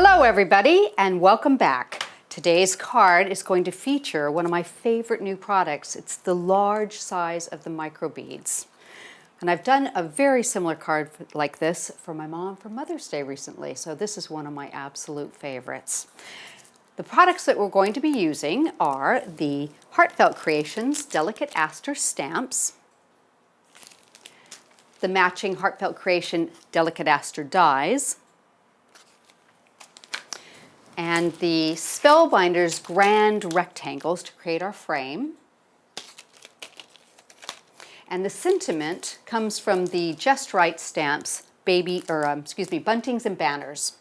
Hello everybody and welcome back. Today's card is going to feature one of my favorite new products. It's the large size of the micro beads. And I've done a very similar card like this for my mom for Mother's Day recently, so this is one of my absolute favorites. The products that we're going to be using are the Heartfelt Creations Delicate Aster Stamps, the matching Heartfelt Creation Delicate Aster dies, and the Spellbinders Grand Rectangles to create our frame. And the sentiment comes from the Just Right Stamps Buntings and Banners.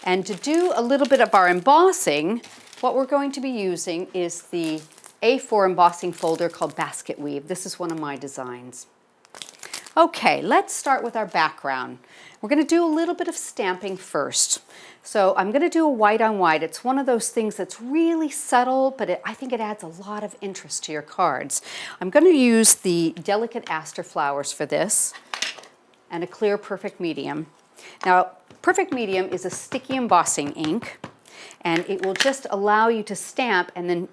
And to do a little bit of our embossing, what we're going to be using is the A4 embossing folder called Basket Weave. This is one of my designs. Okay, let's start with our background. We're going to do a little bit of stamping first. So I'm going to do a white on white. It's one of those things that's really subtle, but I think it adds a lot of interest to your cards. I'm going to use the Delicate Aster Flowers for this and a clear Perfect Medium. Now, Perfect Medium is a sticky embossing ink, and it will just allow you to stamp and then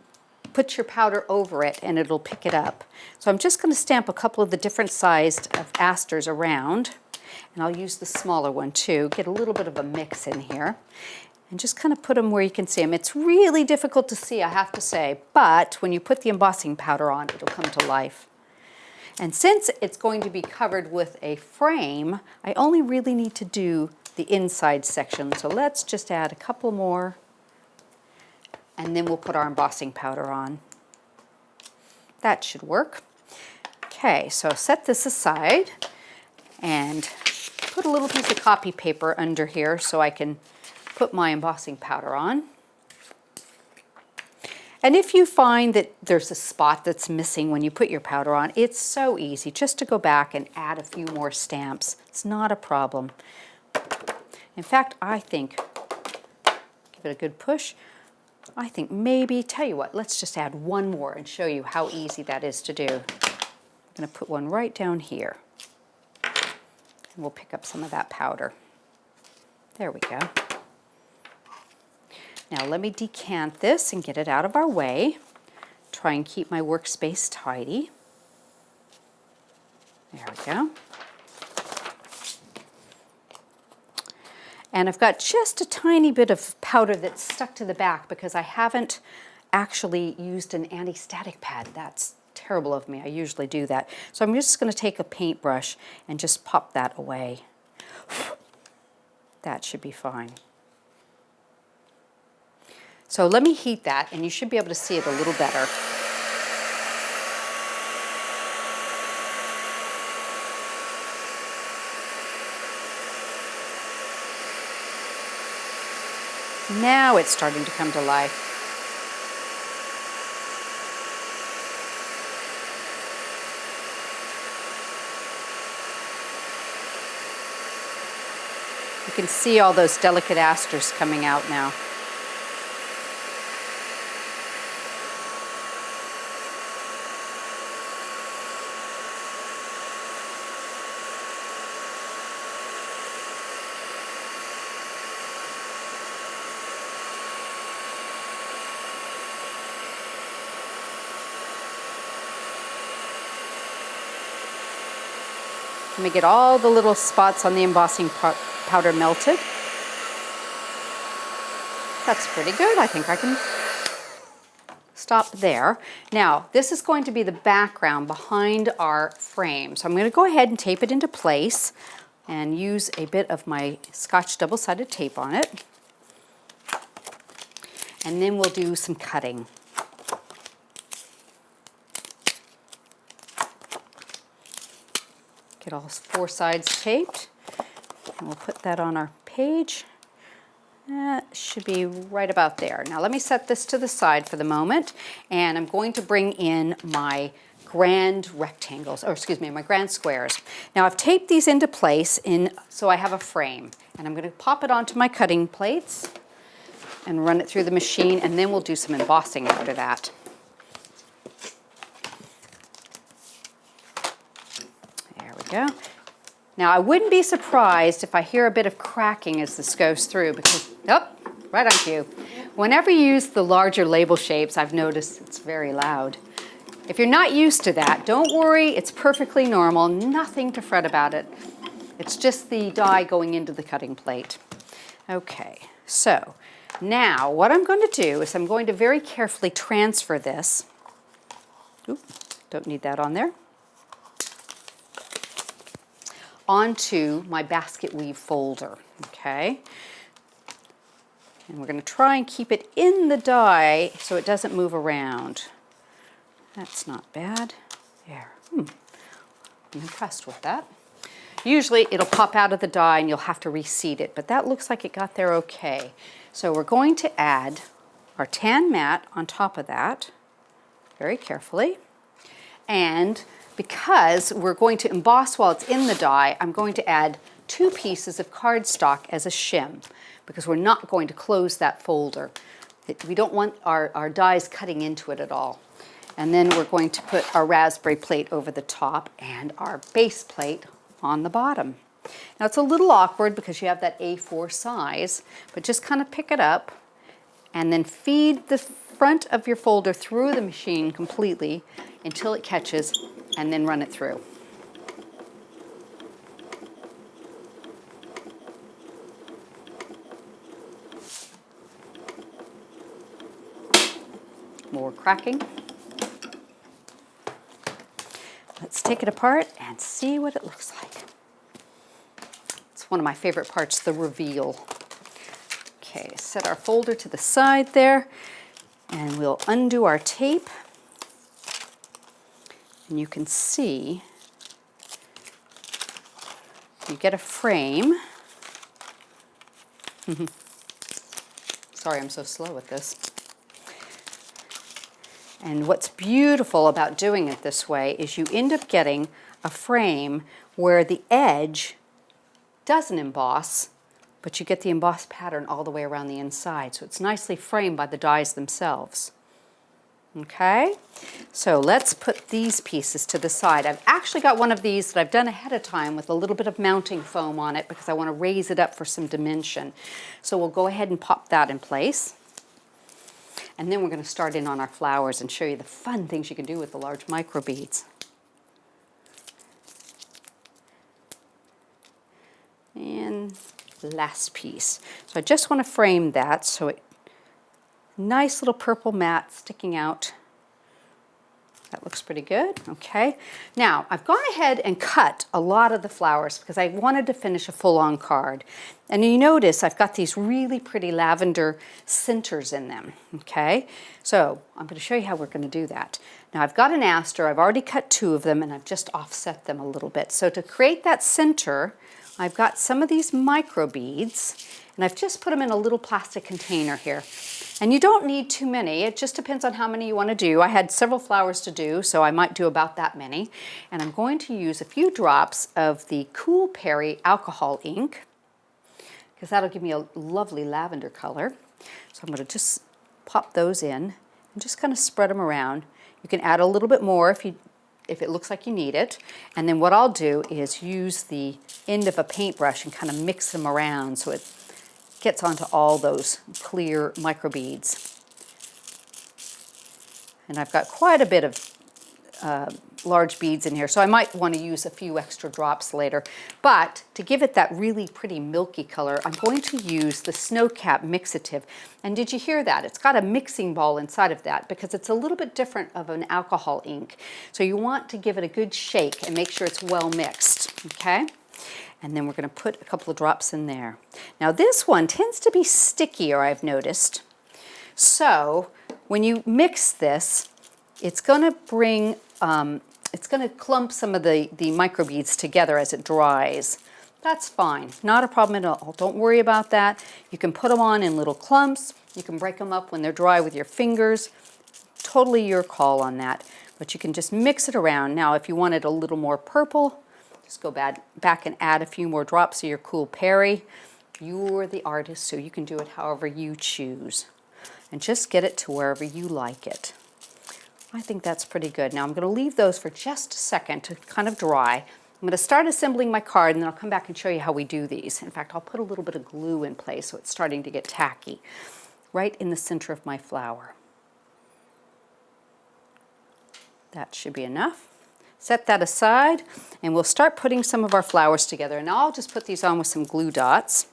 put your powder over it and it'll pick it up. So I'm just going to stamp a couple of the different sized of asters around, and I'll use the smaller one too, get a little bit of a mix in here, and just kind of put them where you can see them. It's really difficult to see, I have to say, but when you put the embossing powder on, it'll come to life. And since it's going to be covered with a frame, I only really need to do the inside section. So let's just add a couple more, and then we'll put our embossing powder on. That should work. Okay, so set this aside and put a little piece of copy paper under here so I can put my embossing powder on. And if you find that there's a spot that's missing when you put your powder on, it's so easy just to go back and add a few more stamps. It's not a problem. In fact, I think, give it a good push, I think maybe, tell you what, let's just add one more and show you how easy that is to do. I'm going to put one right down here. And we'll pick up some of that powder. There we go. Now let me decant this and get it out of our way. Try and keep my workspace tidy. There we go. And I've got just a tiny bit of powder that's stuck to the back because I haven't actually used an anti-static pad. That's terrible of me. I usually do that. So I'm just going to take a paintbrush and just pop that away. That should be fine. So let me heat that and you should be able to see it a little better. Now it's starting to come to life. You can see all those delicate asters coming out now. Let me get all the little spots on the embossing powder melted. That's pretty good. I think I can stop there. Now, this is going to be the background behind our frame. So I'm going to go ahead and tape it into place and use a bit of my Scotch double-sided tape on it. And then we'll do some cutting. Get all 4 sides taped, and we'll put that on our page. That should be right about there. Now let me set this to the side for the moment, and I'm going to bring in my grand rectangles, or excuse me, my grand squares. Now I've taped these into place so I have a frame, and I'm going to pop it onto my cutting plates and run it through the machine, and then we'll do some embossing after that. There we go. Now I wouldn't be surprised if I hear a bit of cracking as this goes through because, oh, right on cue. Whenever you use the larger label shapes, I've noticed it's very loud. If you're not used to that, don't worry, it's perfectly normal, nothing to fret about it. It's just the die going into the cutting plate. Okay, so now what I'm going to do is I'm going to very carefully transfer this. Oop, don't need that on there. Onto my basket weave folder, okay? And we're going to try and keep it in the die so it doesn't move around. That's not bad. There. I'm impressed with that. Usually it'll pop out of the die and you'll have to reseat it, but that looks like it got there okay. So we're going to add our tan mat on top of that, very carefully. And because we're going to emboss while it's in the die, I'm going to add 2 pieces of cardstock as a shim because we're not going to close that folder. We don't want our dies cutting into it at all. And then we're going to put our raspberry plate over the top and our base plate on the bottom. Now it's a little awkward because you have that A4 size, but just kind of pick it up and then feed the front of your folder through the machine completely until it catches and then run it through. More cracking. Let's take it apart and see what it looks like. It's one of my favorite parts, the reveal. Okay, set our folder to the side there, and we'll undo our tape. And you can see you get a frame. Sorry, I'm so slow with this. And what's beautiful about doing it this way is you end up getting a frame where the edge doesn't emboss, but you get the embossed pattern all the way around the inside. So it's nicely framed by the dies themselves. Okay, so let's put these pieces to the side. I've actually got one of these that I've done ahead of time with a little bit of mounting foam on it because I want to raise it up for some dimension. So we'll go ahead and pop that in place. And then we're going to start in on our flowers and show you the fun things you can do with the large microbeads. And last piece. So I just want to frame that so it nice little purple mat sticking out. That looks pretty good. Okay. Now, I've gone ahead and cut a lot of the flowers because I wanted to finish a full-on card. And you notice I've got these really pretty lavender centers in them. Okay. So I'm going to show you how we're going to do that. Now, I've got an aster. I've already cut 2 of them and I've just offset them a little bit. So to create that center, I've got some of these micro beads and I've just put them in a little plastic container here. And you don't need too many. It just depends on how many you want to do. I had several flowers to do, so I might do about that many. And I'm going to use a few drops of the Cool Perry alcohol ink because that'll give me a lovely lavender color. So I'm going to just pop those in and just kind of spread them around. You can add a little bit more if it looks like you need it. And then what I'll do is use the end of a paintbrush and kind of mix them around so it gets onto all those clear microbeads. And I've got quite a bit of large beads in here, so I might want to use a few extra drops later. But to give it that really pretty milky color, I'm going to use the Snowcap Mixative. And did you hear that? It's got a mixing ball inside of that because it's a little bit different of an alcohol ink. So you want to give it a good shake and make sure it's well mixed, okay? And then we're going to put a couple of drops in there. Now this one tends to be stickier, I've noticed. So when you mix this, it's going to bring, it's going to clump some of the microbeads together as it dries. That's fine, not a problem at all. Don't worry about that. You can put them on in little clumps. You can break them up when they're dry with your fingers. Totally your call on that. But you can just mix it around. Now if you wanted a little more purple, just go back and add a few more drops of your Cool Perry. You're the artist, so you can do it however you choose. And just get it to wherever you like it. I think that's pretty good. Now I'm going to leave those for just a second to kind of dry, I'm going to start assembling my card, and then I'll come back and show you how we do these. In fact, I'll put a little bit of glue in place so it's starting to get tacky, right in the center of my flower. That should be enough. Set that aside, and we'll start putting some of our flowers together. And I'll just put these on with some glue dots,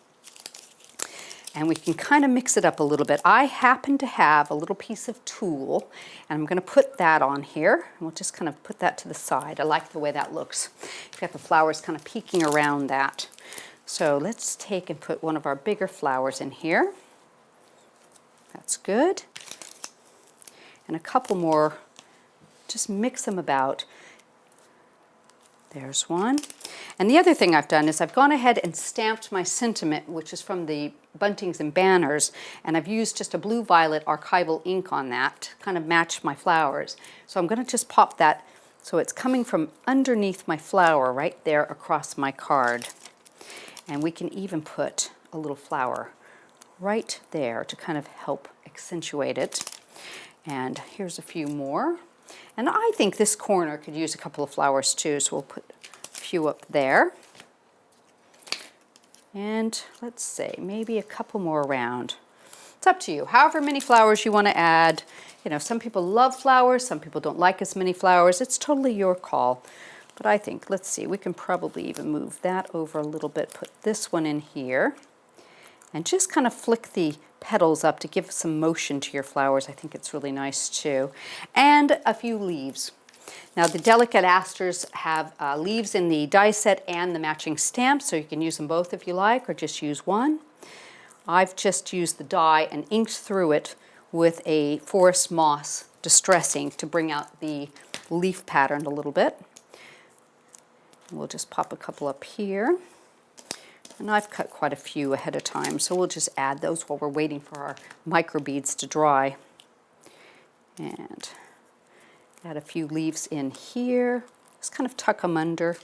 and we can kind of mix it up a little bit. I happen to have a little piece of tulle, and I'm going to put that on here, and we'll just kind of put that to the side. I like the way that looks. You've got the flowers kind of peeking around that. So let's take and put one of our bigger flowers in here. That's good. And a couple more, just mix them about. There's one. And the other thing I've done is I've gone ahead and stamped my sentiment, which is from the Buntings and Banners, and I've used just a blue-violet archival ink on that to kind of match my flowers. So I'm going to just pop that so it's coming from underneath my flower right there across my card. And we can even put a little flower right there to kind of help accentuate it. And here's a few more. And I think this corner could use a couple of flowers too, so we'll put a few up there. And let's say maybe a couple more around. It's up to you. However many flowers you want to add. You know, some people love flowers, some people don't like as many flowers. It's totally your call. But I think, let's see, we can probably even move that over a little bit, put this one in here, and just kind of flick the petals up to give some motion to your flowers. I think it's really nice too. And a few leaves. Now the delicate asters have leaves in the die set and the matching stamp, so you can use them both if you like, or just use one. I've just used the die and inked through it with a forest moss distress ink to bring out the leaf pattern a little bit. We'll just pop a couple up here. And I've cut quite a few ahead of time, so we'll just add those while we're waiting for our micro beads to dry. And add a few leaves in here. Just kind of tuck them under.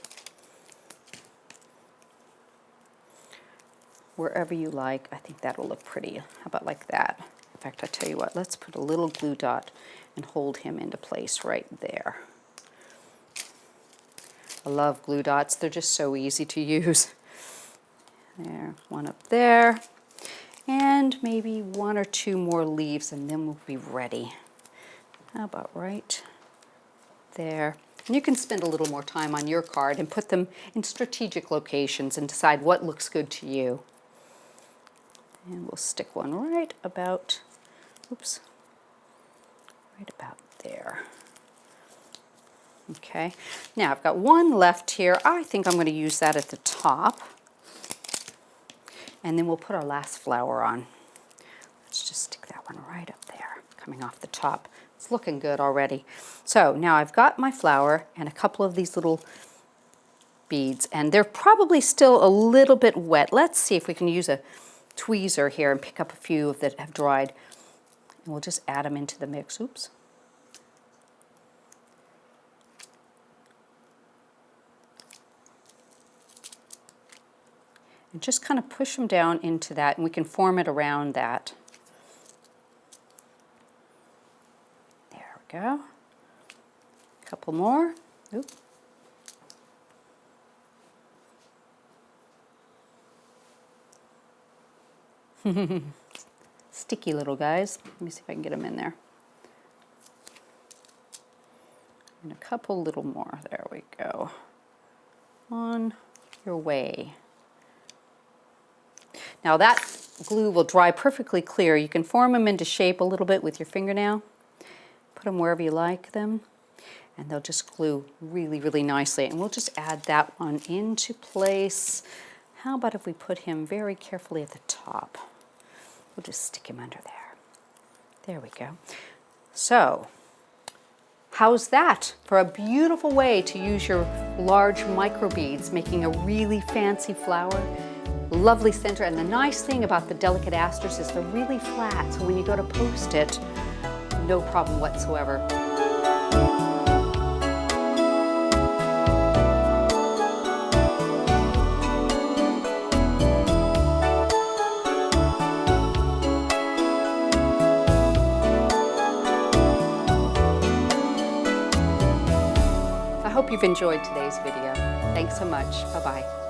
Wherever you like. I think that'll look pretty. How about like that? In fact, I tell you what, let's put a little glue dot and hold him into place right there. I love glue dots. They're just so easy to use. There, one up there, and maybe one or two more leaves, and then we'll be ready. How about right there? And you can spend a little more time on your card and put them in strategic locations and decide what looks good to you. And we'll stick one right about, oops, right about there. Okay, now I've got one left here. I think I'm going to use that at the top. And then we'll put our last flower on. Let's just stick that one right up there, coming off the top. It's looking good already. So now I've got my flower and a couple of these little beads, and they're probably still a little bit wet. Let's see if we can use a tweezer here and pick up a few that have dried. And we'll just add them into the mix. Oops. And just kind of push them down into that, and we can form it around that. There we go. A couple more. Oop. Sticky little guys. Let me see if I can get them in there. And a couple little more. There we go. On your way. Now that glue will dry perfectly clear. You can form them into shape a little bit with your fingernail. Put them wherever you like them, and they'll just glue really, really nicely. And we'll just add that one into place. How about if we put him very carefully at the top? We'll just stick him under there. There we go. So, how's that for a beautiful way to use your large micro beads, making a really fancy flower? Lovely center, and the nice thing about the delicate asters is they're really flat, so when you go to post it, no problem whatsoever. hope you've enjoyed today's video. Thanks so much. Bye-bye.